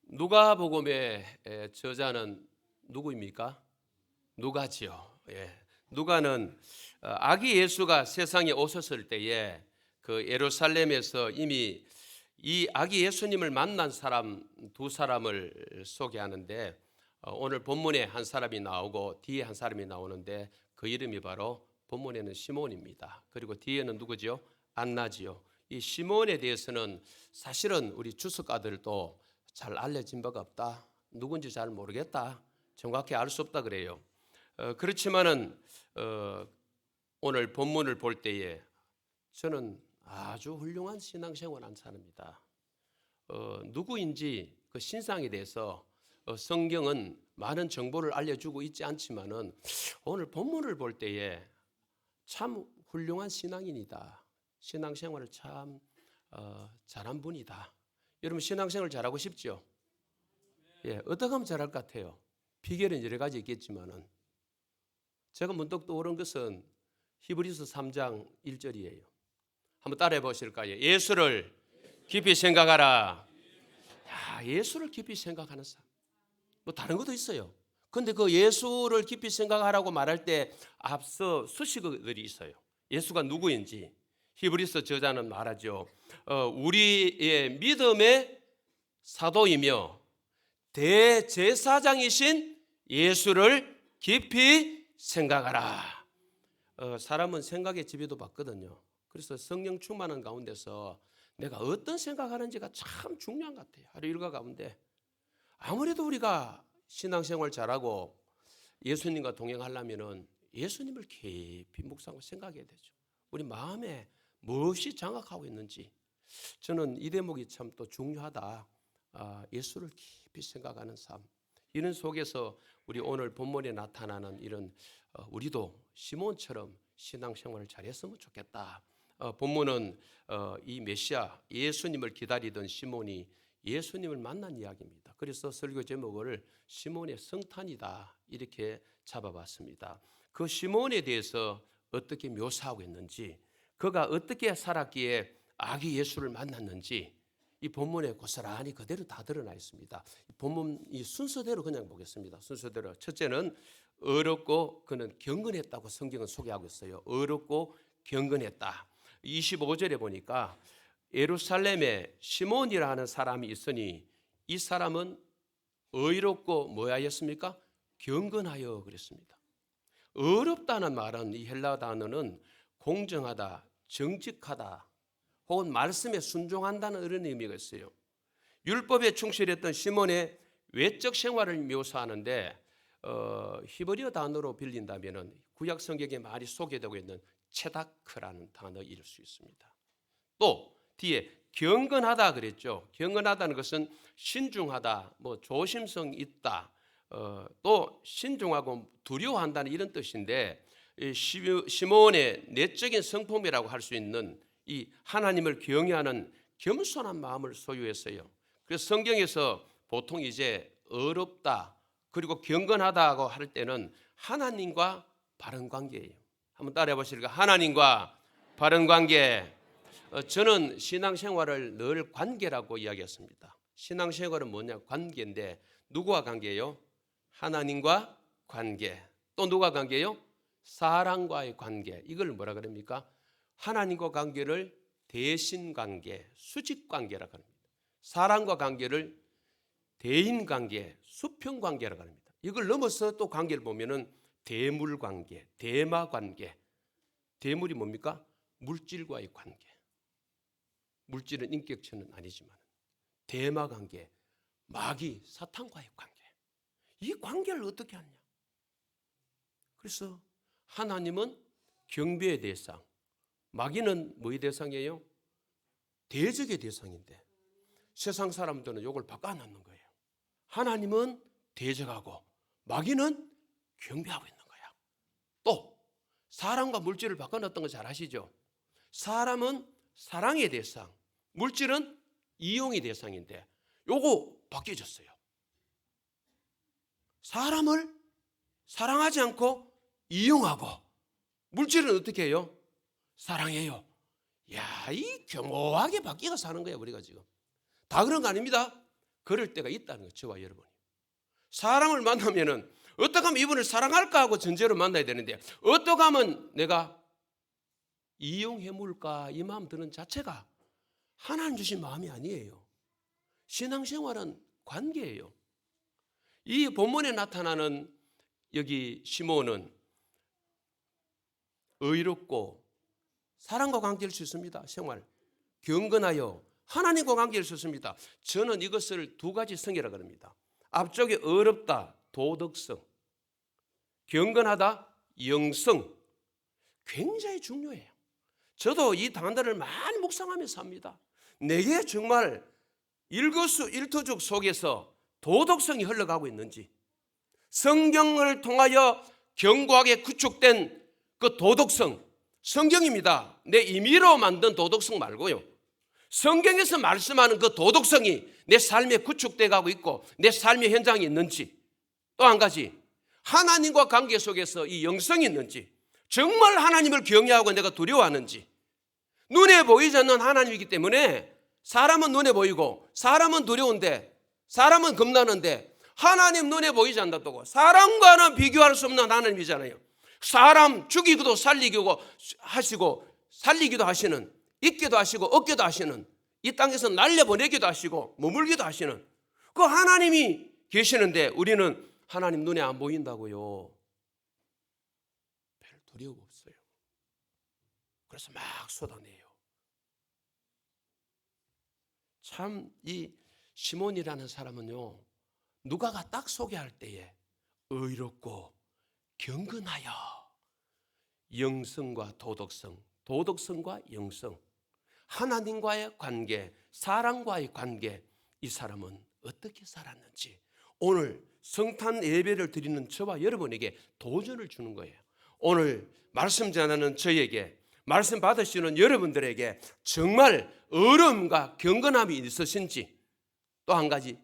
누가복음의 저자는 누구입니까? 누가지요. 누가는 아기 예수가 세상에 오셨을 때에 그 예루살렘에서 이미 이 아기 예수님을 만난 사람 두 사람을 소개하는데, 오늘 본문에 한 사람이 나오고 뒤에 한 사람이 나오는데 그 이름이 바로 본문에는 시몬입니다. 그리고 뒤에는 누구죠? 안나지요. 이 시몬에 대해서는 사실은 우리 주석가들도 잘 알려진 바가 없다. 누군지 잘 모르겠다. 정확히 알 수 없다 그래요. 그렇지만은 오늘 본문을 볼 때에 저는 아주 훌륭한 신앙생활한 사람이다. 누구인지 그 신상에 대해서 성경은 많은 정보를 알려주고 있지 않지만은 오늘 본문을 볼 때에 참 훌륭한 신앙인이다. 신앙생활을 참 잘한 분이다. 여러분 신앙생활 잘하고 싶죠? 어떻게 하면 잘할 것 같아요? 비결은 여러 가지 있겠지만은 제가 문득 떠오른 것은 히브리서 3장 1절이에요. 한번 따라해 보실까요? 예수를 깊이 생각하라. 예수를 깊이 생각하는 사람. 뭐 다른 것도 있어요. 근데 그 예수를 깊이 생각하라고 말할 때 앞서 수식어들이 있어요. 예수가 누구인지 히브리서 저자는 말하죠. 우리의 믿음의 사도이며 대제사장이신 예수를 깊이 생각하라. 사람은 생각의 지배도 받거든요. 그래서 성령 충만한 가운데서 내가 어떤 생각하는지가 참 중요한 것 같아요. 하루 일과 가운데 아무래도 우리가 신앙생활 잘하고 예수님과 동행하려면은 예수님을 깊이 묵상하고 생각해야 되죠. 우리 마음에 무엇이 장악하고 있는지. 저는 이 대목이 참 또 중요하다. 예수를 깊이 생각하는 삶. 이런 속에서 우리 오늘 본문에 나타나는 이런 우리도 시몬처럼 신앙생활을 잘했으면 좋겠다. 본문은 이 메시아 예수님을 기다리던 시몬이 예수님을 만난 이야기입니다. 그래서 설교 제목을 시몬의 성탄이다 이렇게 잡아봤습니다. 그 시몬에 대해서 어떻게 묘사하고 있는지, 그가 어떻게 살았기에 아기 예수를 만났는지 이 본문에 고스란히 그대로 다 드러나 있습니다. 본문 이 순서대로 그냥 보겠습니다. 순서대로 첫째는 어렵고 그는 경건했다고 성경은 소개하고 있어요. 어렵고 경건했다. 25절에 보니까 예루살렘에 시몬이라 하는 사람이 있으니 이 사람은 의롭고 뭐하였습니까? 경건하여 그랬습니다. 어렵다는 말은 이 헬라 단어는 공정하다, 정직하다, 혹은 말씀에 순종한다는 이런 의미가 있어요. 율법에 충실했던 시몬의 외적 생활을 묘사하는데 히브리어 단어로 빌린다면은 구약 성경에 많이 소개되고 있는 체다크라는 단어일 수 있습니다. 또 뒤에 경건하다 그랬죠. 경건하다는 것은 신중하다, 뭐 조심성 있다, 또 신중하고 두려워한다는 이런 뜻인데 시몬의 내적인 성품이라고 할 수 있는 이 하나님을 경외하는 겸손한 마음을 소유했어요. 그래서 성경에서 보통 이제 어렵다 그리고 경건하다고 할 때는 하나님과 바른 관계예요. 한번 따라해 보실까요? 하나님과 바른 관계. 저는 신앙생활을 늘 관계라고 이야기했습니다. 신앙생활은 뭐냐? 관계인데 누구와 관계예요? 하나님과 관계. 또 누가 관계예요? 사람과의 관계. 이걸 뭐라 그럽니까? 하나님과 관계를 대신관계, 수직관계라고 합니다. 사람과 관계를 대인관계, 수평관계라고 합니다. 이걸 넘어서 또 관계를 보면은 대물관계, 대마관계. 대물이 뭡니까? 물질과의 관계. 물질은 인격체는 아니지만 대마관계, 마귀, 사탄과의 관계. 이 관계를 어떻게 하느냐? 그래서 하나님은 경배의 대상, 마귀는 뭐의 대상이에요? 대적의 대상인데 세상 사람들은 이걸 바꿔놓는 거예요. 하나님은 대적하고 마귀는 경배하고 있는 거야. 또 사람과 물질을 바꿔놨던 거 잘 아시죠? 사람은 사랑의 대상, 물질은 이용의 대상인데 요거 바뀌어졌어요. 사람을 사랑하지 않고 이용하고, 물질은 어떻게 해요? 사랑해요. 야, 이 교묘하게 바뀌어 사는 거예요, 우리가 지금. 다 그런 거 아닙니다. 그럴 때가 있다는 거예요, 저와 여러분이. 사람을 만나면은 어떻게 하면 이분을 사랑할까 하고 전제로 만나야 되는데 어떻게 하면 내가 이용해물까 이 마음 드는 자체가 하나님 주신 마음이 아니에요. 신앙생활은 관계예요. 이 본문에 나타나는 여기 시몬은 의롭고 사랑과 관계일 수 있습니다. 생활. 경건하여 하나님과 관계일 수 있습니다. 저는 이것을 두 가지 성이라고 합니다. 앞쪽에 의롭다, 도덕성. 경건하다, 영성. 굉장히 중요해요. 저도 이 단어를 많이 묵상하면서 합니다. 내게 정말 일거수일투족 속에서 도덕성이 흘러가고 있는지, 성경을 통하여 견고하게 구축된 그 도덕성, 성경입니다. 내 임의로 만든 도덕성 말고요. 성경에서 말씀하는 그 도덕성이 내 삶에 구축되어 가고 있고 내 삶의 현장에 있는지, 또 한 가지 하나님과 관계 속에서 이 영성이 있는지, 정말 하나님을 경외하고 내가 두려워하는지. 눈에 보이지 않는 하나님이기 때문에 사람은 눈에 보이고 사람은 두려운데 사람은 겁나는데 하나님 눈에 보이지 않는다고 사람과는 비교할 수 없는 하나님이잖아요. 사람 죽이기도 살리기도 하시고 살리기도 하시는, 있기도 하시고 없기도 하시는, 이 땅에서 날려보내기도 하시고 머물기도 하시는 그 하나님이 계시는데 우리는 하나님 눈에 안 보인다고요. 별 두려움 없어요. 그래서 막 쏟아내요. 참 이 시몬이라는 사람은요, 누가가 딱 소개할 때에 의롭고 경건하여 영성과 도덕성, 도덕성과 영성, 하나님과의 관계, 사람과의 관계, 이 사람은 어떻게 살았는지 오늘 성탄 예배를 드리는 저와 여러분에게 도전을 주는 거예요. 오늘 말씀 전하는 저에게, 말씀 받으시는 여러분들에게 정말 어려움과 경건함이 있으신지, 또 한 가지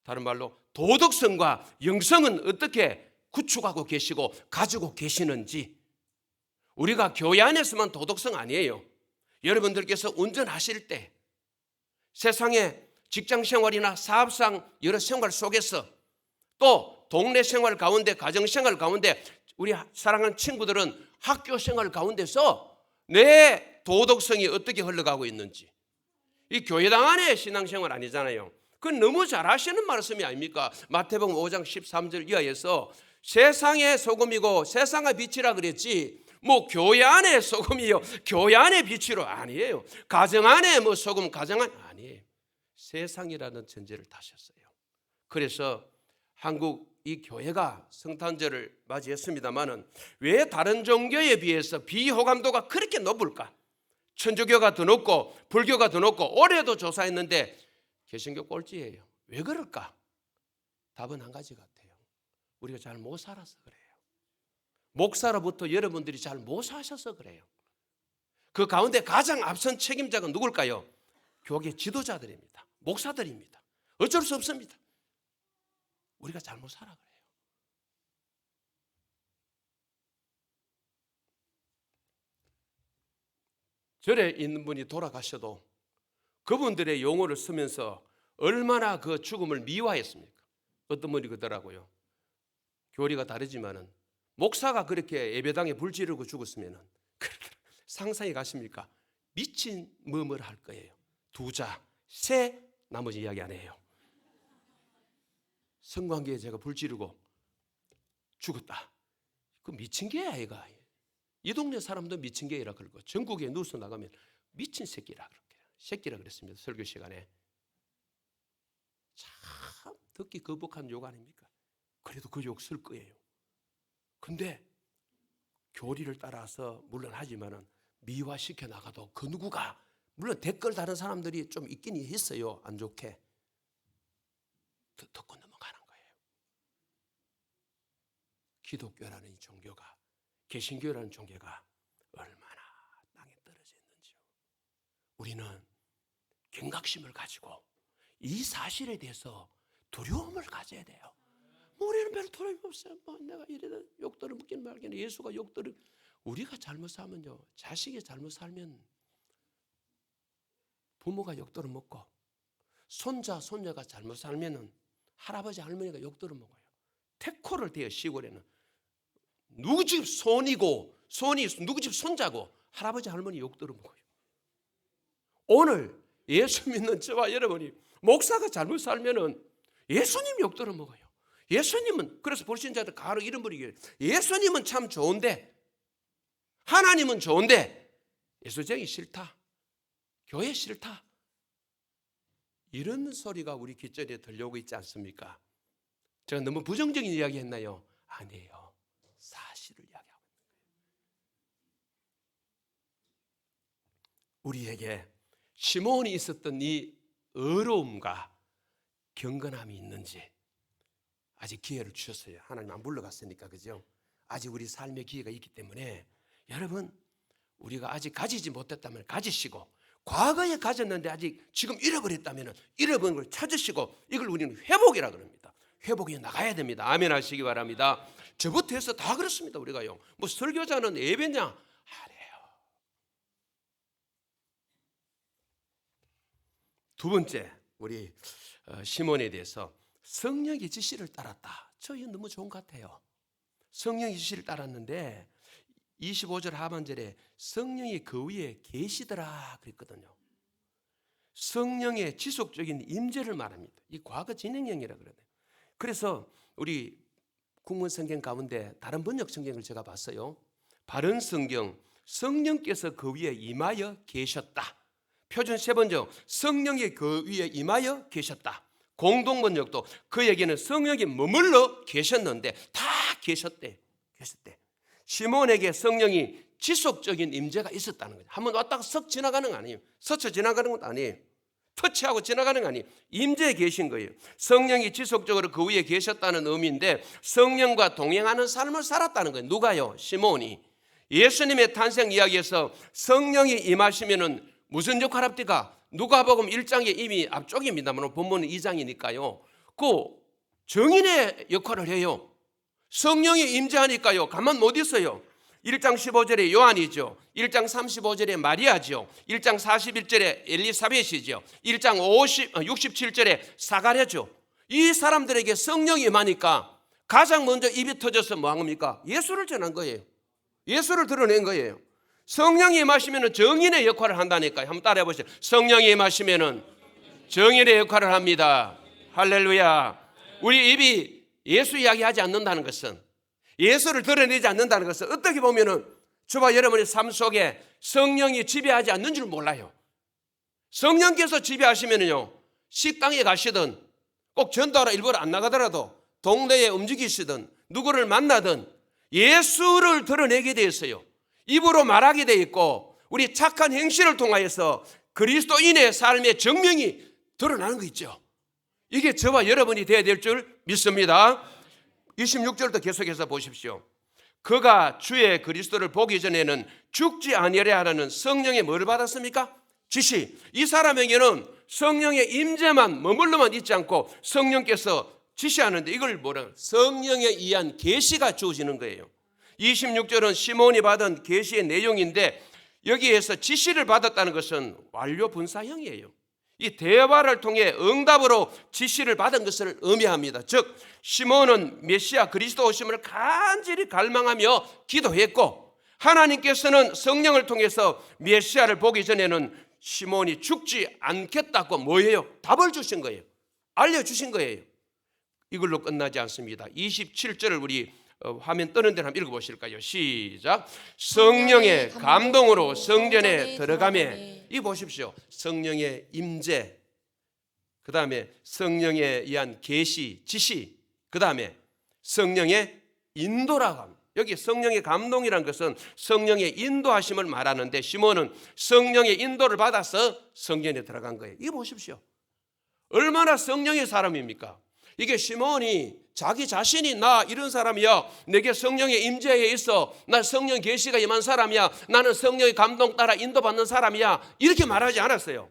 다른 말로 도덕성과 영성은 어떻게 구축하고 계시고 가지고 계시는지. 우리가 교회 안에서만 도덕성 아니에요. 여러분들께서 운전하실 때, 세상의 직장 생활이나 사업상 여러 생활 속에서, 또 동네 생활 가운데, 가정 생활 가운데, 우리 사랑하는 친구들은 학교 생활 가운데서 내 도덕성이 어떻게 흘러가고 있는지. 이 교회당 안에 신앙생활 아니잖아요. 그건 너무 잘 아시는 말씀이 아닙니까? 마태복음 5장 13절 이하에서 세상의 소금이고 세상의 빛이라 그랬지, 뭐 교회 안에 소금이요, 교회 안에 빛이로 아니에요. 가정 안에 뭐 소금, 가정 안에 아니에요. 세상이라는 전제를 다셨어요. 그래서 한국 이 교회가 성탄절을 맞이했습니다마는 왜 다른 종교에 비해서 비호감도가 그렇게 높을까? 천주교가 더 높고 불교가 더 높고, 올해도 조사했는데 개신교 꼴찌예요. 왜 그럴까? 답은 한 가지 같아요. 우리가 잘 못 살아서 그래요. 목사로부터 여러분들이 잘 못 사셔서 그래요. 그 가운데 가장 앞선 책임자가 누굴까요? 교계 지도자들입니다. 목사들입니다. 어쩔 수 없습니다. 우리가 잘못 살아 그래요. 절에 있는 분이 돌아가셔도 그분들의 용어를 쓰면서 얼마나 그 죽음을 미화했습니까? 어떤 분이 그러더라고요. 교리가 다르지만은 목사가 그렇게 예배당에 불 지르고 죽었으면은 상상이 가십니까? 미친 머물 할 거예요. 두자, 새, 나머지 이야기 안 해요. 성관계에 제가 불 지르고 죽었다. 그 미친 개야, 얘가. 이 동네 사람도 미친 개라 그러고 전국에 누워서 나가면 미친 새끼라 그럴게요. 새끼라 그랬습니다. 설교 시간에. 참 듣기 거북한 욕 아닙니까? 그래도 그 욕 쓸 거예요. 근데 교리를 따라서 물론 하지만은 미화시켜 나가도 그 누구가, 물론 댓글 다른 사람들이 좀 있긴 했어요. 안 좋게. 듣고 넘어가는 거예요. 기독교라는 이 종교가, 개신교라는 종교가 얼마나 땅에 떨어져 있는지요. 우리는 경각심을 가지고 이 사실에 대해서 두려움을 가져야 돼요. 우리는 별 두려움이 없어요. 뭐 내가 이래도 욕들을 묻긴 말긴 예수가 욕들을, 우리가 잘못 살면요, 자식이 잘못 살면 부모가 욕들어 먹고, 손자, 손녀가 잘못 살면은 할아버지, 할머니가 욕들어 먹어요. 태코를 대요. 시골에는 누구 집 손이고, 손이 누구 집 손자고 할아버지, 할머니 욕들어 먹어요. 오늘 예수 믿는 저와 여러분이 목사가 잘못 살면은 예수님 욕들어 먹어요. 예수님은, 그래서 불신자들 가로 이름 부리게, 예수님은 참 좋은데, 하나님은 좋은데 예수쟁이 싫다, 교회 싫다, 이런 소리가 우리 귓전에 들려오고 있지 않습니까? 제가 너무 부정적인 이야기 했나요? 아니에요. 사실을 이야기하고 있는 거예요. 우리에게 시몬이 있었던 이 어려움과 경건함이 있는지 아직 기회를 주셨어요. 하나님 안 불러갔으니까, 그죠? 아직 우리 삶의 기회가 있기 때문에 여러분, 우리가 아직 가지지 못했다면 가지시고, 과거에 가졌는데 아직 지금 잃어버렸다면 잃어버린 걸 찾으시고, 이걸 우리는 회복이라 그럽니다. 회복해 나가야 됩니다. 아멘 하시기 바랍니다. 저부터 해서 다 그렇습니다. 우리가요, 뭐 설교자는 예배냐? 아니에요. 두 번째, 우리 시몬에 대해서 성령의 지시를 따랐다. 저 이거 너무 좋은 것 같아요. 성령의 지시를 따랐는데 25절 하반절에 성령이 그 위에 계시더라 그랬거든요. 성령의 지속적인 임재를 말합니다. 이 과거 진행형이라 그래요. 그래서 우리 국문 성경 가운데 다른 번역 성경을 제가 봤어요. 바른 성경, 성령께서 그 위에 임하여 계셨다. 표준 세 번역, 성령이 그 위에 임하여 계셨다. 공동번역도 그에게는 성령이 머물러 계셨는데, 다 계셨대. 시몬에게 성령이 지속적인 임재가 있었다는 거죠. 한번 왔다가 석 지나가는 거 아니에요. 스쳐 지나가는 것도 아니에요. 터치하고 지나가는 거 아니에요. 임재에 계신 거예요. 성령이 지속적으로 그 위에 계셨다는 의미인데, 성령과 동행하는 삶을 살았다는 거예요. 누가요? 시몬이. 예수님의 탄생 이야기에서 성령이 임하시면은 무슨 역할 합니까? 누가복음 1장에 이미 앞쪽입니다만 본문은 2장이니까요. 그 정인의 역할을 해요. 성령이 임재하니까요, 가만 못 있어요. 1장 15절에 요한이죠. 1장 35절에 마리아죠. 1장 41절에 엘리사벳이죠. 1장 67절에 사가랴죠. 이 사람들에게 성령이 임하니까 가장 먼저 입이 터져서 뭐 한 겁니까? 예수를 전한 거예요. 예수를 드러낸 거예요. 성령이 임하시면 정인의 역할을 한다니까요. 한번 따라해 보세요. 성령이 임하시면 정인의 역할을 합니다. 할렐루야. 우리 입이 예수 이야기하지 않는다는 것은, 예수를 드러내지 않는다는 것은 어떻게 보면은 저와 여러분의 삶 속에 성령이 지배하지 않는 줄 몰라요. 성령께서 지배하시면요, 식당에 가시든 꼭 전도하러 일부러 안 나가더라도 동네에 움직이시든 누구를 만나든 예수를 드러내게 돼 있어요. 입으로 말하게 돼 있고, 우리 착한 행실을 통하여서 그리스도인의 삶의 정명이 드러나는 거 있죠. 이게 저와 여러분이 되어야 될 줄 믿습니다. 26절도 계속해서 보십시오. 그가 주의 그리스도를 보기 전에는 죽지 아니하려 하라는 성령의 뭘 받았습니까? 지시. 이 사람에게는 성령의 임재만 머물러만 있지 않고 성령께서 지시하는데, 이걸 뭐라? 성령에 의한 계시가 주어지는 거예요. 26절은 시몬이 받은 계시의 내용인데, 여기에서 지시를 받았다는 것은 완료 분사형이에요. 이 대화를 통해 응답으로 지시를 받은 것을 의미합니다. 즉 시몬은 메시아 그리스도 오심을 간절히 갈망하며 기도했고, 하나님께서는 성령을 통해서 메시아를 보기 전에는 시몬이 죽지 않겠다고 뭐예요? 답을 주신 거예요. 알려주신 거예요. 이걸로 끝나지 않습니다. 27절을 우리 화면 뜨는 데를 한번 읽어보실까요? 시작. 성령의 감동으로 성전에 들어가매. 이 보십시오. 성령의 임재, 그 다음에 성령에 의한 계시, 지시, 그 다음에 성령의 인도라고 합니다. 여기 성령의 감동이라는 것은 성령의 인도하심을 말하는데, 시몬은 성령의 인도를 받아서 성전에 들어간 거예요. 이거 보십시오. 얼마나 성령의 사람입니까? 이게 시몬이 자기 자신이 나 이런 사람이야, 내게 성령의 임재에 있어, 나 성령 계시가 임한 사람이야, 나는 성령의 감동 따라 인도받는 사람이야, 이렇게 말하지 않았어요.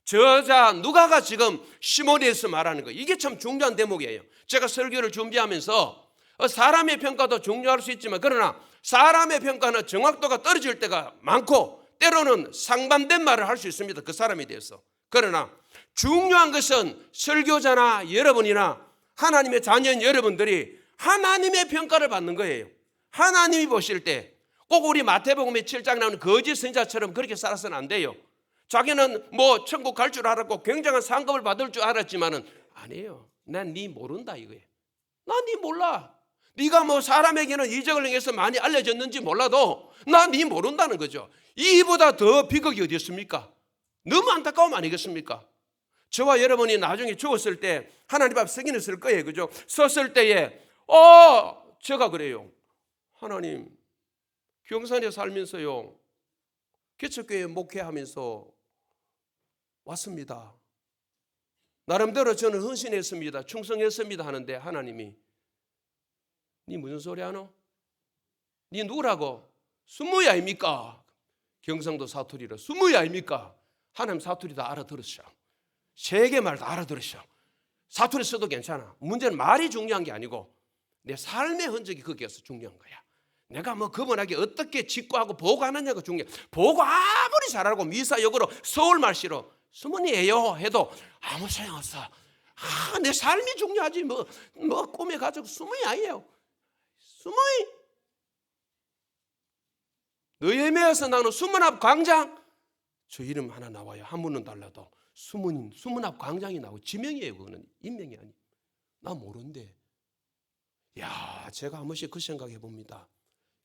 저자 누가가 지금 시몬에 대해서 말하는 거예요. 이게 참 중요한 대목이에요. 제가 설교를 준비하면서 사람의 평가도 중요할 수 있지만, 그러나 사람의 평가는 정확도가 떨어질 때가 많고 때로는 상반된 말을 할 수 있습니다. 그 사람에 대해서. 그러나 중요한 것은 설교자나 여러분이나 하나님의 자녀인 여러분들이 하나님의 평가를 받는 거예요. 하나님이 보실 때 꼭 우리 마태복음의 7장에 나오는 거짓 선지자처럼 그렇게 살아서는 안 돼요. 자기는 뭐 천국 갈 줄 알았고 굉장한 상급을 받을 줄 알았지만은 아니에요. 난 네 모른다 이거예요. 난 네 몰라. 네가 뭐 사람에게는 이적을 행해서 많이 알려졌는지 몰라도 난 네 모른다는 거죠. 이보다 더 비극이 어디 있습니까? 너무 안타까움 아니겠습니까? 저와 여러분이 나중에 죽었을 때 하나님 앞에 서기는 설 거예요. 그죠? 섰을 때에 제가 그래요. 하나님, 경산에 살면서요, 개척교회 목회하면서 왔습니다. 나름대로 저는 헌신했습니다. 충성했습니다 하는데 하나님이 니 무슨 소리 하노? 니 누구라고? 순무이 아닙니까? 경상도 사투리로 순무이 아닙니까? 하나님 사투리 다 알아들으셔. 세계 말 다 알아들으셔. 사투리 써도 괜찮아. 문제는 말이 중요한 게 아니고 내 삶의 흔적이 거기에서 중요한 거야. 내가 뭐 그분에게 어떻게 직구하고 보고하느냐가 중요해. 보고 아무리 잘하고 미사역으로 서울말씨로 수문이에요 해도 아무 소용없어. 내 삶이 중요하지 뭐 꿈에 가지고 수문이 아니에요. 수문이 너예매에서 나오는 수문 앞 광장 저 이름 하나 나와요. 한문은 달라도 수문 앞 광장이 나오고 지명이에요. 그거는 인명이 아니에요. 나 모른대. 야, 제가 한 번씩 그 생각해 봅니다.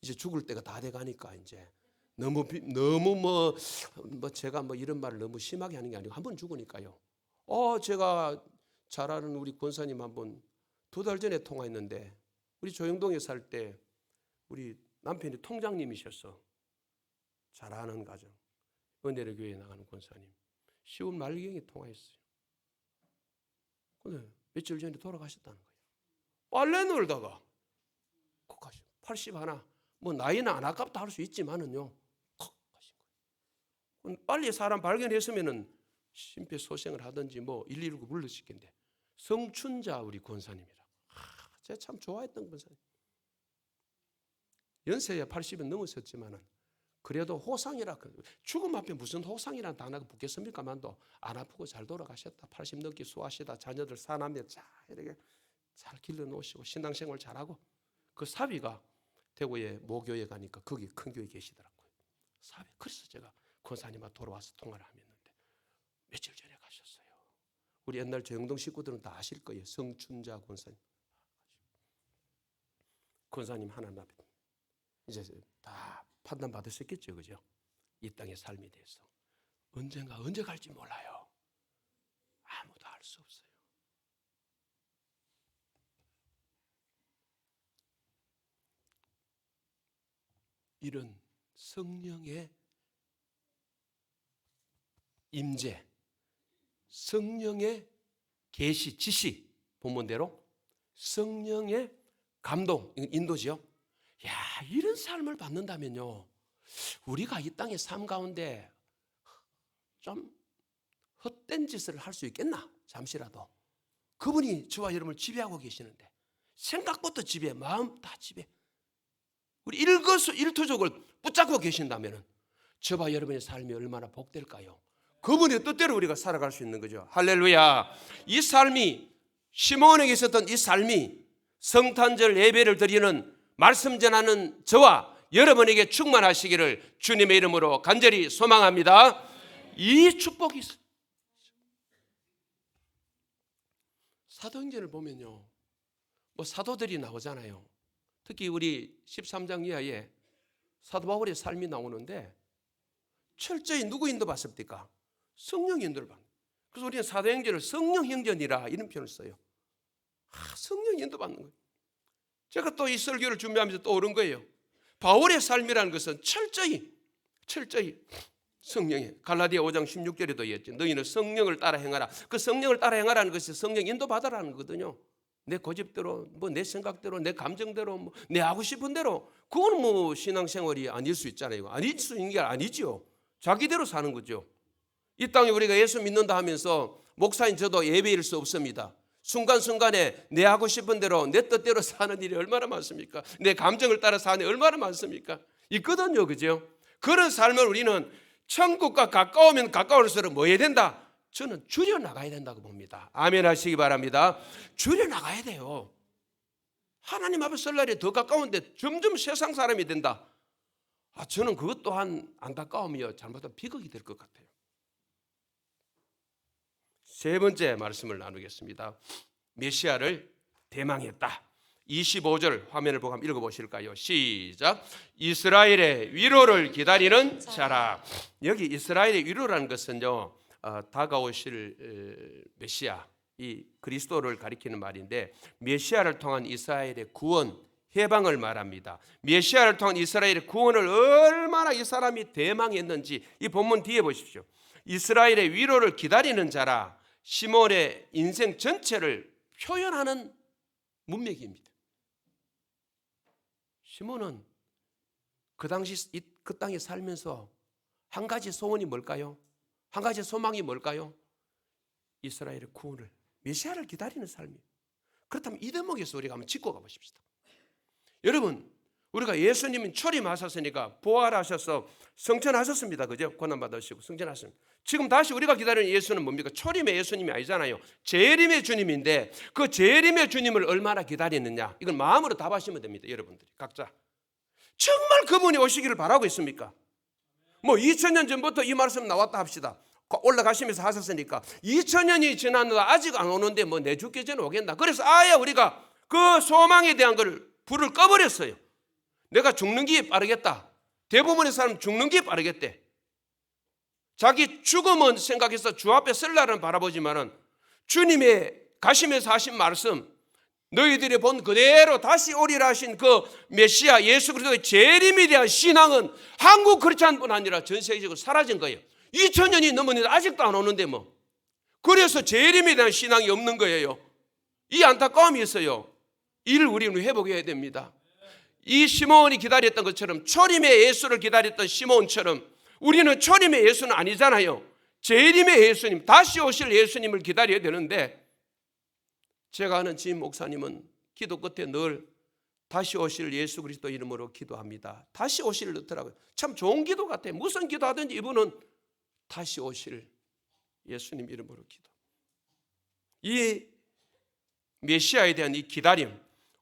이제 죽을 때가 다 돼가니까 이제 너무 뭐 제가 뭐 이런 말을 너무 심하게 하는 게 아니고 한 번 죽으니까요. 제가 잘 아는 우리 권사님 한 번 2달 전에 통화했는데 우리 조영동에 살 때 우리 남편이 통장님이셨어. 잘 아는 가정 은혜를 교회에 나가는 권사님 10월 말경에 통화했어요. 근데 며칠 전에 돌아가셨다는 거예요. 빨래 놀다가 81 뭐 나이는 안 아깝다 할 수 있지만은요 콕 가신 거예요. 빨리 사람 발견했으면은 심폐소생을 하든지 뭐 119 불러실 텐데 성춘자 우리 권사님이라 제가 참 좋아했던 권사님. 연세야 80은 넘으셨지만은 그래도 호상이라 죽음 앞에 무슨 호상이라는 단어가 붙겠습니까만도 안 아프고 잘 돌아가셨다. 80 넘게 수하시다. 자녀들 사남매 잘 이렇게 잘 길러놓으시고 신앙생활 잘하고 그 사위가 대구에 모교에 가니까 거기 큰 교회 계시더라고요. 사위. 그래서 제가 권사님과 돌아와서 통화를 했는데 며칠 전에 가셨어요. 우리 옛날 조영동 식구들은 다 아실 거예요. 성춘자 권사님. 권사님 하나님 앞에 이제 다 판단 받으셨겠죠, 그죠? 이 땅의 삶에 대해서 언제 갈지 몰라요. 아무도 알 수 없어요. 이런 성령의 임재, 성령의 계시, 지시, 본문대로 성령의 감동, 인도지요. 야, 이런 삶을 받는다면요, 우리가 이 땅의 삶 가운데 좀 헛된 짓을 할 수 있겠나? 잠시라도. 그분이 저와 여러분을 지배하고 계시는데 생각부터 지배, 마음 다 지배. 우리 일거수일투족을 붙잡고 계신다면 저와 여러분의 삶이 얼마나 복될까요? 그분의 뜻대로 우리가 살아갈 수 있는 거죠. 할렐루야. 이 삶이 시몬에게 있었던 이 삶이 성탄절 예배를 드리는 말씀 전하는 저와 여러분에게 충만하시기를 주님의 이름으로 간절히 소망합니다. 이 축복이 있어요. 사도행전을 보면요, 뭐 사도들이 나오잖아요. 특히 우리 13장 이하에 사도 바울의 삶이 나오는데 철저히 누구 인도받습니까? 성령 인도를 받는. 그래서 우리는 사도행전을 성령행전이라 이런 표현을 써요. 성령 인도받는 거예요. 제가 또 이 설교를 준비하면서 떠오른 거예요. 바울의 삶이라는 것은 철저히 성령의 갈라디아 5장 16절에도 얘기했지. 너희는 성령을 따라 행하라. 그 성령을 따라 행하라는 것이 성령 인도받으라는 거거든요. 내 고집대로, 뭐 내 생각대로, 내 감정대로, 뭐 내 하고 싶은 대로. 그건 뭐 신앙생활이 아닐 수 있잖아요. 아닐 수 있는 게 아니죠. 자기대로 사는 거죠. 이 땅에 우리가 예수 믿는다 하면서 목사인 저도 예배일 수 없습니다. 순간순간에 내 하고 싶은 대로 내 뜻대로 사는 일이 얼마나 많습니까? 내 감정을 따라 사는 일이 얼마나 많습니까? 있거든요. 그죠? 그런 삶을 우리는 천국과 가까우면 가까울수록 뭐 해야 된다? 저는 줄여나가야 된다고 봅니다. 아멘 하시기 바랍니다. 줄여나가야 돼요. 하나님 앞에 설 날이 더 가까운데 점점 세상 사람이 된다. 저는 그것 또한 안타까우며 잘못하면 비극이 될 것 같아요. 세 번째 말씀을 나누겠습니다. 메시아를 대망했다. 25절 화면을 보고 한번 읽어보실까요? 시작. 이스라엘의 위로를 기다리는 자라. 여기 이스라엘의 위로라는 것은요, 다가오실 메시아, 이 그리스도를 가리키는 말인데, 메시아를 통한 이스라엘의 구원, 해방을 말합니다. 메시아를 통한 이스라엘의 구원을 얼마나 이 사람이 대망했는지 이 본문 뒤에 보십시오. 이스라엘의 위로를 기다리는 자라. 시몬의 인생 전체를 표현하는 문맥입니다. 시몬은 그 당시 그 땅에 살면서 한 가지 소원이 뭘까요? 한 가지 소망이 뭘까요? 이스라엘의 구원을, 메시아를 기다리는 삶이에요. 그렇다면 이 대목에서 우리가 한번 짚고 가보십시다. 여러분, 우리가 예수님은 초림하셨으니까 부활하셔서 성천하셨습니다. 그죠? 고난받으시고 성천하셨습니다. 지금 다시 우리가 기다리는 예수는 뭡니까? 초림의 예수님이 아니잖아요. 재림의 주님인데 그 재림의 주님을 얼마나 기다리느냐, 이건 마음으로 답하시면 됩니다. 여러분들이 각자 정말 그분이 오시기를 바라고 있습니까? 뭐 2000년 전부터 이 말씀 나왔다 합시다. 올라가시면서 하셨으니까 2000년이 지났는데 아직 안 오는데 뭐 내 죽기 전에 오겠나. 그래서 아예 우리가 그 소망에 대한 걸 불을 꺼버렸어요. 내가 죽는 게 빠르겠다. 대부분의 사람 죽는 게 빠르겠대. 자기 죽음은 생각해서 주 앞에 설 날은 바라보지만은 주님의 가시면서 하신 말씀, 너희들이 본 그대로 다시 오리라 하신 그 메시아 예수 그리스도의 재림에 대한 신앙은 한국 크리스찬뿐 아니라 전 세계적으로 사라진 거예요. 2000년이 넘었는데 아직도 안 오는데 뭐. 그래서 재림에 대한 신앙이 없는 거예요. 이 안타까움이 있어요. 이를 우리는 회복해야 됩니다. 이 시몬이 기다렸던 것처럼, 초림의 예수를 기다렸던 시몬처럼 우리는 초림의 예수는 아니잖아요. 재림의 예수님, 다시 오실 예수님을 기다려야 되는데, 제가 아는 지임 목사님은 기도 끝에 늘 다시 오실 예수 그리스도 이름으로 기도합니다. 다시 오시를 넣더라고요. 참 좋은 기도 같아요. 무슨 기도하든지 이분은 다시 오실 예수님 이름으로 기도. 이 메시아에 대한 이 기다림,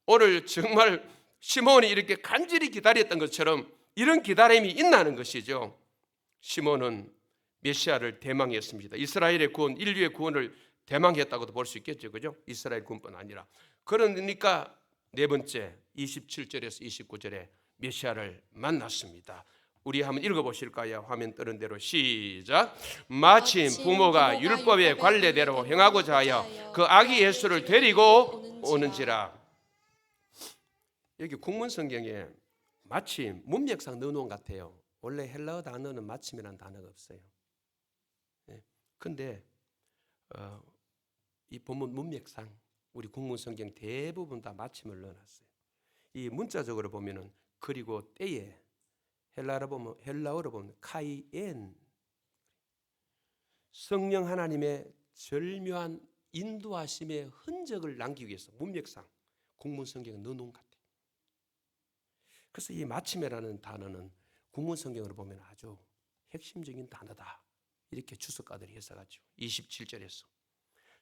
오늘 정말 시몬이 이렇게 간절히 기다렸던 것처럼 이런 기다림이 있나는 것이죠. 시몬은 메시아를 대망했습니다. 이스라엘의 구원, 인류의 구원을 대망했다고도 볼 수 있겠죠. 그죠? 이스라엘 구원뿐 아니라. 그러니까 네 번째 27절에서 29절에 메시아를 만났습니다. 우리 한번 읽어보실까요? 화면 뜨는 대로 시작. 마침 부모가 율법의 관례대로 행하고자 하여 그 아기 예수를 데리고 오는지라. 여기 국문성경에 마침 문맥상 넣어놓은 것 같아요. 원래 헬라어 단어는 마침이라는 단어가 없어요. 그런데 이 본문 문맥상 우리 국문성경 대부분 다 마침을 넣어놨어요. 이 문자적으로 보면은 그리고 때에 헬라어로 보면 카이엔, 성령 하나님의 절묘한 인도하심의 흔적을 남기기 위해서 문맥상 국문성경에 넣어놓은 것 같아요. 그래서 이 마침이라는 단어는 국문성경으로 보면 아주 핵심적인 단어다, 이렇게 주석가들이 해석하죠. 27절에서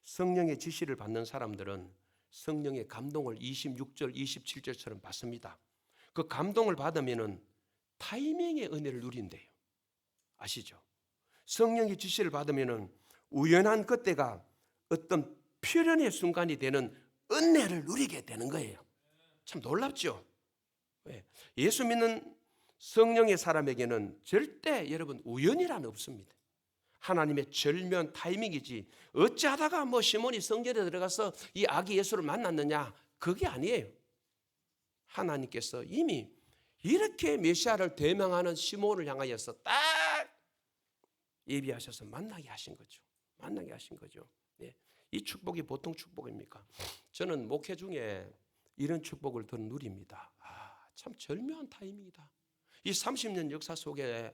성령의 지시를 받는 사람들은 성령의 감동을 26절, 27절처럼 받습니다. 그 감동을 받으면은 타이밍의 은혜를 누린대요. 아시죠? 성령의 지시를 받으면은 우연한 그때가 어떤 필연의 순간이 되는 은혜를 누리게 되는 거예요. 참 놀랍죠? 예수 믿는 성령의 사람에게는 절대 여러분 우연이란 없습니다. 하나님의 절묘한 타이밍이지, 어찌하다가 뭐 시몬이 성전에 들어가서 이 아기 예수를 만났느냐, 그게 아니에요. 하나님께서 이미 이렇게 메시아를 대명하는 시몬을 향하여서 딱 예비하셔서 만나게 하신 거죠. 만나게 하신 거죠. 이 축복이 보통 축복입니까? 저는 목회 중에 이런 축복을 더 누립니다. 참 절묘한 타이밍이다. 이 30년 역사 속에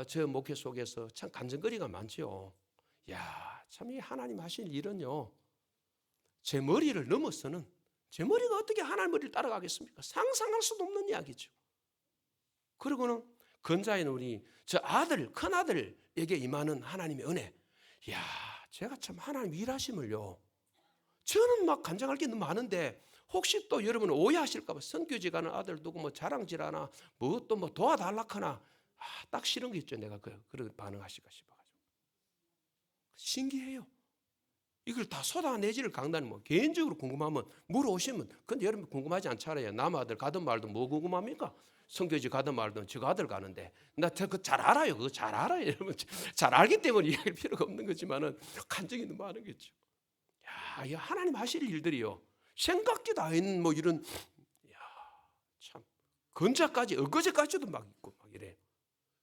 저 목회 속에서 참 간증거리가 많죠. 야, 참 이 하나님 하실 일은요, 제 머리를 넘어서는, 제 머리가 어떻게 하나님 머리를 따라가겠습니까? 상상할 수도 없는 이야기죠. 그리고는 건자인 우리 저 아들, 큰 아들에게 임하는 하나님의 은혜. 이야, 제가 참 하나님 일하심을요, 저는 막 간증할 게 너무 많은데 혹시 또 여러분 오해하실까 봐 선교지 가는 아들 두고 뭐 자랑질하나 뭐 또 뭐 도와달라카나 딱 싫은 게 있죠. 내가 그런 반응하실까 싶어가지고 신기해요. 이걸 다 쏟아내지를 강단이 뭐 개인적으로 궁금하면 물어오시면, 근데 여러분 궁금하지 않잖아요. 남 아들 가든 말든 뭐 궁금합니까? 선교지 가든 말든 저 아들 가는데 나 그거 잘 알아요. 그거 잘 알아요. 여러분 잘 알기 때문에 이야기할 필요가 없는 거지만은 간증이 너무 많은 거죠. 야, 이 하나님 하실 일들이요, 생각지도 않은 뭐 이런, 야, 참 건자까지 엊그제까지도 막 있고 막 이래.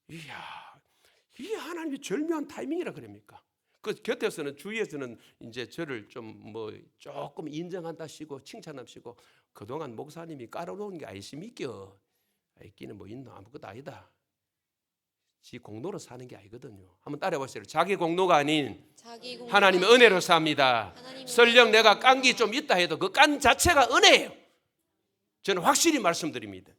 이야, 이게 하나님의 절묘한 타이밍이라 그럽니까? 그 곁에서는 주위에서는 이제 저를 좀 뭐 조금 인정한다시고 칭찬합시고, 그동안 목사님이 깔아놓은 게 아니십니까? 있기는 뭐 있나? 아무것도 아니다. 지 공로로 사는 게 아니거든요. 한번 따라해보세요. 자기 공로가 아닌 하나님의 은혜로 삽니다. 설령 내가 깐 게 좀 있다 해도 그 깐 자체가 은혜예요. 저는 확실히 말씀드립니다.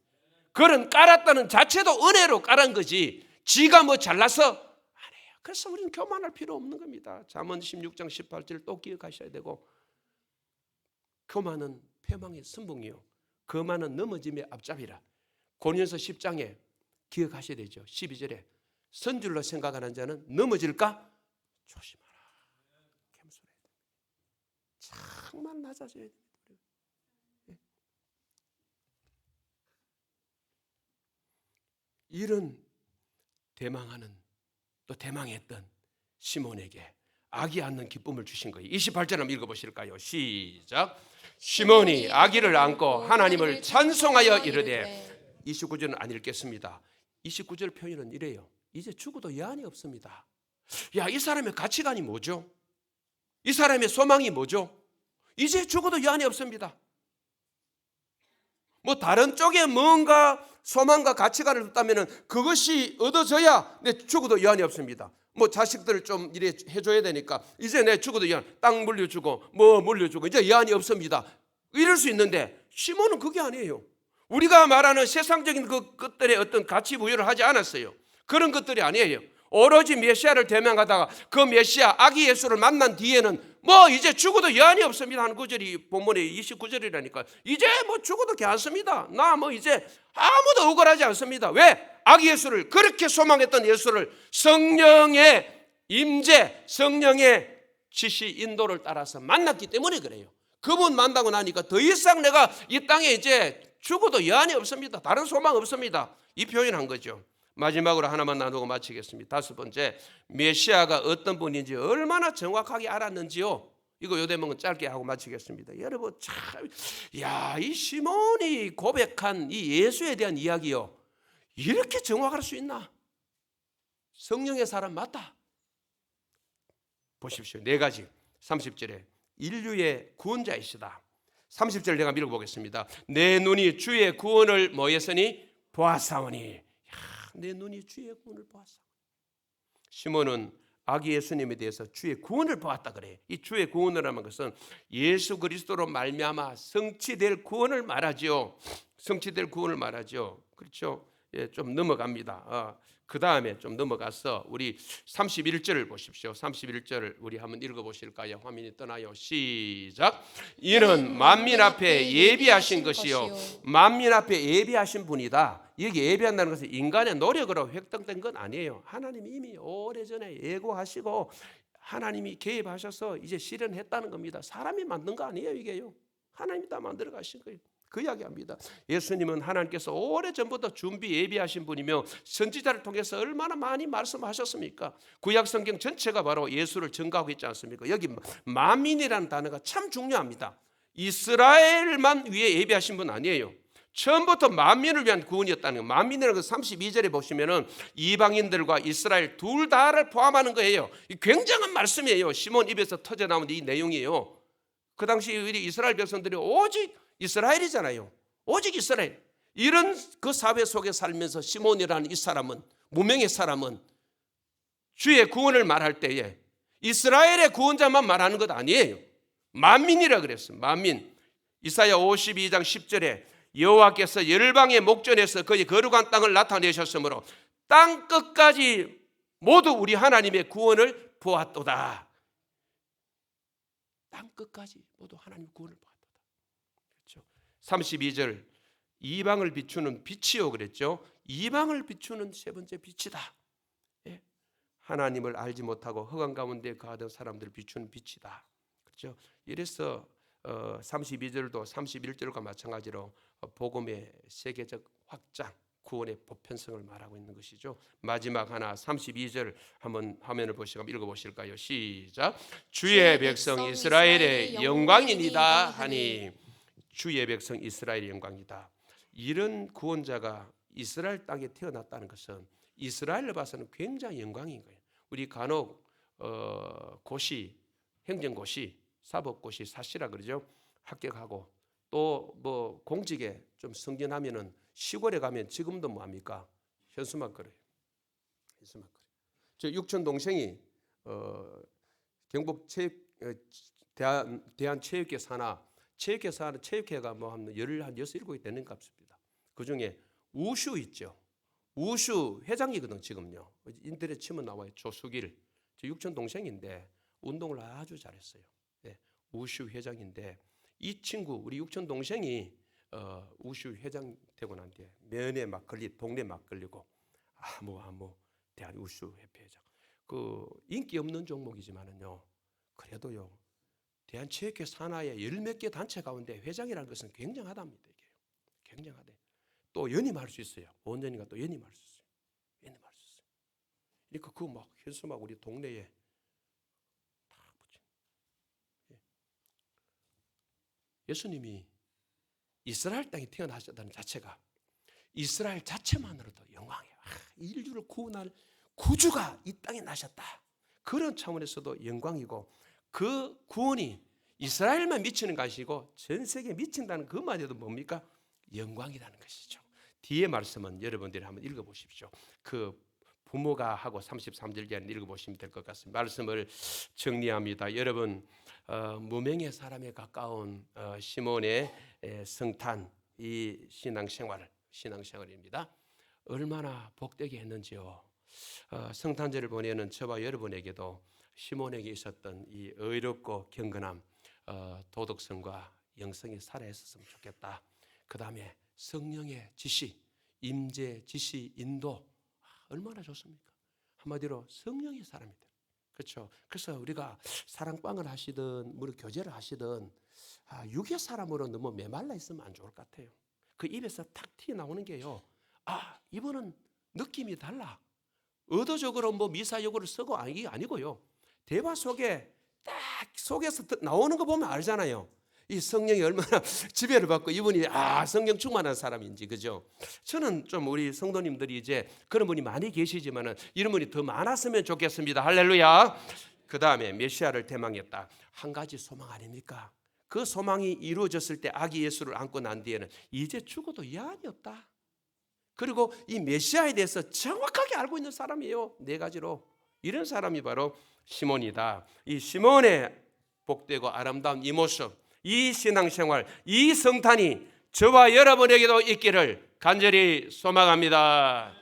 그런 깔았다는 자체도 은혜로 깔은 거지 지가 뭐 잘나서 안 해요. 그래서 우리는 교만할 필요 없는 겁니다. 잠언 16장 18절 또 기억하셔야 되고, 교만은 패망의 선봉이요, 거만은 넘어짐의 앞잡이라. 고린도서 10장에 기억하셔야 되죠. 12절에 선줄로 생각하는 자는 넘어질까 조심하라. 겸손해야 됩니다. 정말 낮아져야 됩니다. 이런 대망하는, 또 대망했던 시몬에게 악이 않는 기쁨을 주신 거예요. 28절 한번 읽어보실까요? 시작. 시몬이 아기를 안고 하나님을 찬송하여 이르되, 29절은 안 읽겠습니다. 29절 표현은 이래요. 이제 죽어도 여한이 없습니다. 야, 이 사람의 가치관이 뭐죠? 이 사람의 소망이 뭐죠? 이제 죽어도 여한이 없습니다. 뭐 다른 쪽에 뭔가 소망과 가치관을 뒀다면 그것이 얻어져야 내 죽어도 여한이 없습니다. 뭐 자식들을 좀 이래 해줘야 되니까 이제 내 죽어도 여한, 땅 물려주고 뭐 물려주고 이제 여한이 없습니다. 이럴 수 있는데 시몬은 그게 아니에요. 우리가 말하는 세상적인 그 것들의 어떤 가치 부여를 하지 않았어요. 그런 것들이 아니에요. 오로지 메시아를 대명하다가 그 메시아 아기 예수를 만난 뒤에는 뭐 이제 죽어도 여한이 없습니다 하는 구절이 본문의 29절이라니까. 이제 뭐 죽어도 괜찮습니다. 나 뭐 이제 아무도 억울하지 않습니다. 왜? 아기 예수를, 그렇게 소망했던 예수를 성령의 임재, 성령의 지시 인도를 따라서 만났기 때문에 그래요. 그분 만나고 나니까 더 이상 내가 이 땅에 이제 죽어도 여한이 없습니다. 다른 소망 없습니다. 이 표현한 거죠. 마지막으로 하나만 나누고 마치겠습니다. 5번째, 메시아가 어떤 분인지 얼마나 정확하게 알았는지요. 이거 요 대목은 짧게 하고 마치겠습니다. 여러분 참, 야, 이 시몬이 고백한 이 예수에 대한 이야기요, 이렇게 정확할 수 있나? 성령의 사람 맞다. 보십시오. 4가지. 30절에 인류의 구원자이시다. 30절 내가 읽어보겠습니다. 내 눈이 주의 구원을 뭐했으니 보았사오니. 내 눈이 주의 구원을 보았사오니. 시몬은 아기 예수님에 대해서 주의 구원을 보았다 그래. 이 주의 구원이라는 것은 예수 그리스도로 말미암아 성취될 구원을 말하죠. 성취될 구원을 말하죠. 그렇죠? 예, 좀 넘어갑니다. 그 다음에 좀 넘어가서 우리 31절을 보십시오. 31절을 우리 한번 읽어보실까요? 화면이 떠나요. 시작. 이는 만민 앞에 예비하신 것이요, 만민 앞에 예비하신 분이다. 여기 예비한다는 것은 인간의 노력으로 획득된 건 아니에요. 하나님이 이미 오래전에 예고하시고 하나님이 개입하셔서 이제 실현했다는 겁니다. 사람이 만든 거 아니에요. 이게요, 하나님이 다 만들어 가신 거예요. 그 이야기합니다. 예수님은 하나님께서 오래전부터 준비 예비하신 분이며 선지자를 통해서 얼마나 많이 말씀하셨습니까? 구약 성경 전체가 바로 예수를 증거하고 있지 않습니까? 여기 만민이라는 단어가 참 중요합니다. 이스라엘만 위해 예비하신 분 아니에요. 처음부터 만민을 위한 구원이었다는 거예요. 만민이라는 건 32절에 보시면은 이방인들과 이스라엘 둘 다를 포함하는 거예요. 굉장한 말씀이에요. 시몬 입에서 터져나온 이 내용이에요. 그 당시 우리 이스라엘 백성들이 오직 이스라엘이잖아요. 오직 이스라엘. 이런 그 사회 속에 살면서 시몬이라는 이 사람은, 무명의 사람은 주의 구원을 말할 때에 이스라엘의 구원자만 말하는 것 아니에요. 만민이라 그랬어. 만민. 이사야 52장 10절에 여호와께서 열방의 목전에서 그의 거룩한 땅을 나타내셨으므로 땅 끝까지 모두 우리 하나님의 구원을 보았도다. 땅 끝까지 모두 하나님의 구원을 보았도다. 그렇죠. 32절 이방을 비추는 빛이요 그랬죠. 이방을 비추는 세 번째 빛이다. 예? 하나님을 알지 못하고 흑암 가운데 거하던 사람들을 비추는 빛이다. 그렇죠. 이래서 32절도 31절과 마찬가지로 복음의 세계적 확장, 구원의 보편성을 말하고 있는 것이죠. 마지막 하나 32절 한번 화면을 보시고 읽어보실까요? 시작. 주의 백성 이스라엘의 영광이니이다 하니. 주의 백성 이스라엘의 영광이다. 이런 구원자가 이스라엘 땅에 태어났다는 것은 이스라엘로 봐서는 굉장히 영광인 거예요. 우리 간혹 고시, 행정고시, 사법고시, 사시라 그러죠. 합격하고 또 뭐 공직에 좀 승진하면은 시골에 가면 지금도 뭐 합니까? 현수막 걸어요. 현수막 걸어요. 저 육촌 동생이 경북 대한체육회 산하 체육회가 뭐 한 16, 17이 되는 값입니다. 그중에 우슈 있죠. 우슈 회장이거든 지금요. 인터넷 치면 나와요. 조수길. 저 육촌 동생인데 운동을 아주 잘했어요. 네, 우슈 회장인데 이 친구 우리 육촌 동생이 우슈 회장 되고 난 뒤에 면에 막 동네 막 걸리고 아무 대한 우슈 협회장 그 인기 없는 종목이지만은요 그래도요 대한체육회 산하의 10몇 개 단체 가운데 회장이라는 것은 굉장하답니다. 이게 굉장하대. 또 연임할 수 있어요. 5년인가 또 연임할 수 있어요. 연임할 수 있어요. 그러니까 그 막 현수막 우리 동네에 다 붙여. 예수님이 이스라엘 땅에 태어나셨다는 자체가 이스라엘 자체만으로도 영광이에요. 인류를 구원할 구주가 이 땅에 나셨다. 그런 차원에서도 영광이고 그 구원이 이스라엘만 미치는 것이고 전 세계에 미친다는 그것만해도 뭡니까? 영광이라는 것이죠. 뒤에 말씀은 여러분들이 한번 읽어보십시오. 그 부모가 하고 33절 뒤에 읽어보시면 될 것 같습니다. 말씀을 정리합니다. 여러분 무명의 사람에 가까운 시몬의 성탄 이 신앙생활입니다. 얼마나 복되게 했는지요. 성탄절을 보내는 저와 여러분에게도 시몬에게 있었던 이 의롭고 경건함, 도덕성과 영성이 살아있었으면 좋겠다. 그 다음에 성령의 지시, 임재, 지시, 인도 얼마나 좋습니까? 한마디로 성령의 사람이다. 그렇죠. 그래서 우리가 사랑방을 하시든 뭐 교제를 하시든 육의 사람으로 너무 메말라 있으면 안 좋을 것 같아요. 그 입에서 탁 튀어나오는 게요. 이분은 느낌이 달라. 의도적으로 뭐 미사여구를 쓰고 이게 아니고요. 대화 속에 딱 속에서 나오는 거 보면 알잖아요. 이 성령이 얼마나 지배를 받고 이분이 성령 충만한 사람인지. 그죠? 저는 좀 우리 성도님들이 이제 그런 분이 많이 계시지만은 이런 분이 더 많았으면 좋겠습니다. 할렐루야. 그 다음에 메시아를 대망했다. 한 가지 소망 아닙니까? 그 소망이 이루어졌을 때 아기 예수를 안고 난 뒤에는 이제 죽어도 여한이 없다. 그리고 이 메시아에 대해서 정확하게 알고 있는 사람이에요. 4가지로. 이런 사람이 바로 시몬이다. 이 시몬의 복되고 아름다운 이 모습, 이 신앙생활, 이 성탄이 저와 여러분에게도 있기를 간절히 소망합니다.